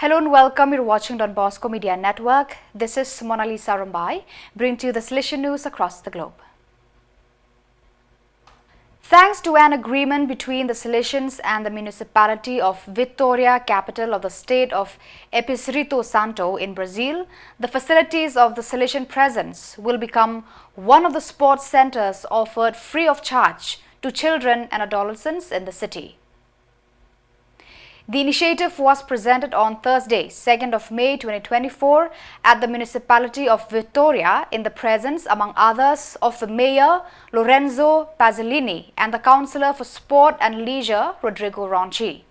Hello and welcome. You're watching Don Bosco Media Network. This is Monalisa Rambai, bringing to you the Salesian news across the globe. Thanks to an agreement between the Salesians and the municipality of Vitória, capital of the state of Espírito Santo in Brazil, the facilities of the Salesian presence will become one of the sports centers offered free of charge to children and adolescents in the city. The initiative was presented on Thursday, 2nd of May 2024 at the municipality of Vitória in the presence, among others, of the mayor Lorenzo Pazzolini and the councillor for sport and leisure Rodrigo Ronchi.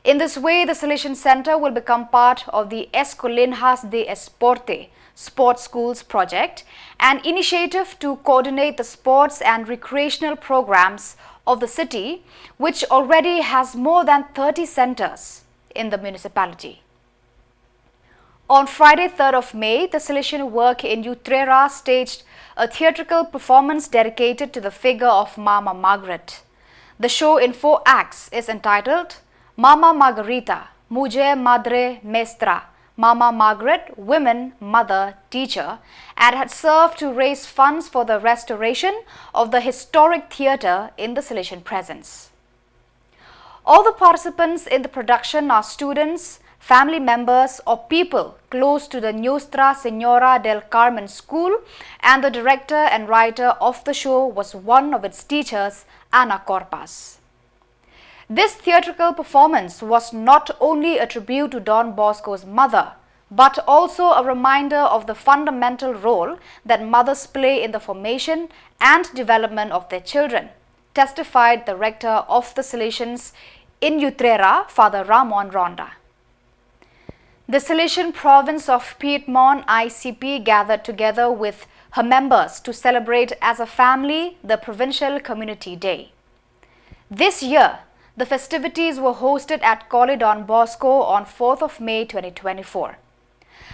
In this way, the Salesian Centre will become part of the Escolinhas de Esporte Sports Schools project, an initiative to coordinate the sports and recreational programs of the city, which already has more than 30 centers in the municipality. On Friday, 3rd of May, the Salesian work in Utrera staged a theatrical performance dedicated to the figure of Mama Margaret. The show in 4 acts is entitled Mama Margarita, Mujer Madre Maestra, Mama Margaret, Women, Mother, Teacher, and had served to raise funds for the restoration of the historic theatre in the Salesian presence. All the participants in the production are students, family members or people close to the Nuestra Señora del Carmen School, and the director and writer of the show was one of its teachers, Ana Corpas. This theatrical performance was not only a tribute to Don Bosco's mother, but also a reminder of the fundamental role that mothers play in the formation and development of their children, testified the rector of the Salesians in Utrera, Father Ramon Ronda. The Salesian province of Piedmont ICP gathered together with her members to celebrate as a family the Provincial Community Day. This year, the festivities were hosted at Cole Don Bosco on 4th of May 2024.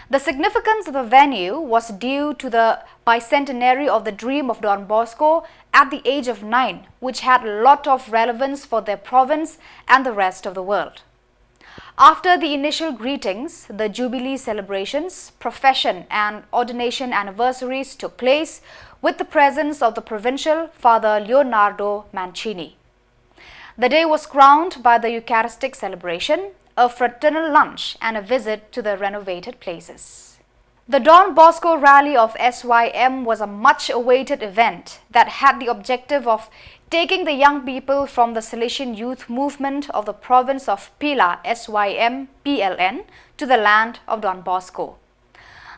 The significance of the venue was due to the bicentenary of the dream of Don Bosco at the age of 9, which had a lot of relevance for their province and the rest of the world. After the initial greetings, the Jubilee celebrations, profession and ordination anniversaries took place with the presence of the provincial Father Leonardo Mancini. The day was crowned by the Eucharistic celebration, a fraternal lunch and a visit to the renovated places. The Don Bosco rally of SYM was a much-awaited event that had the objective of taking the young people from the Salesian youth movement of the province of Pila SYM PLN to the land of Don Bosco.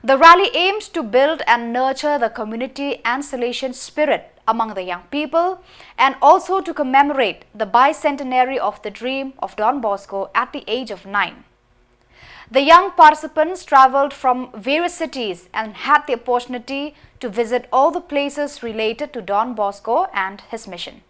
The rally aimed to build and nurture the community and Salesian spirit among the young people, and also to commemorate the bicentenary of the dream of Don Bosco at the age of 9. The young participants travelled from various cities and had the opportunity to visit all the places related to Don Bosco and his mission.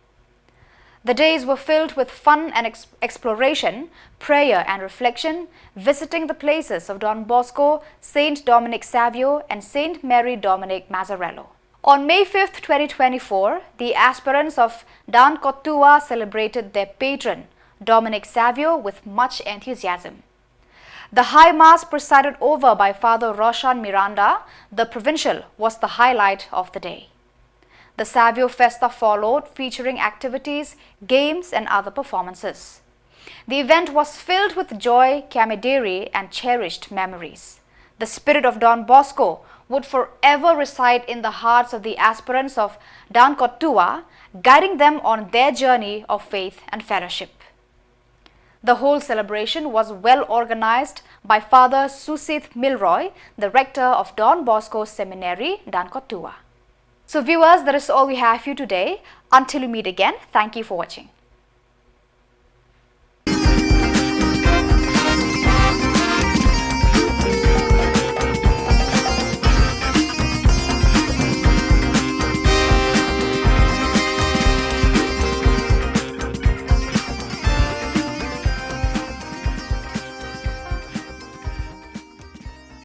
The days were filled with fun and exploration, prayer and reflection, visiting the places of Don Bosco, Saint Dominic Savio and Saint Mary Dominic Mazzarello. On May 5th, 2024, the aspirants of Dan Cotua celebrated their patron, Dominic Savio, with much enthusiasm. The High Mass, presided over by Father Roshan Miranda, the provincial, was the highlight of the day. The Savio Festa followed, featuring activities, games and other performances. The event was filled with joy, camaraderie and cherished memories. The spirit of Don Bosco would forever reside in the hearts of the aspirants of Dan Cotua, guiding them on their journey of faith and fellowship. The whole celebration was well organized by Father Susith Milroy, the rector of Don Bosco Seminary, Dan Cotua. So viewers, that is all we have for you today. Until we meet again, thank you for watching.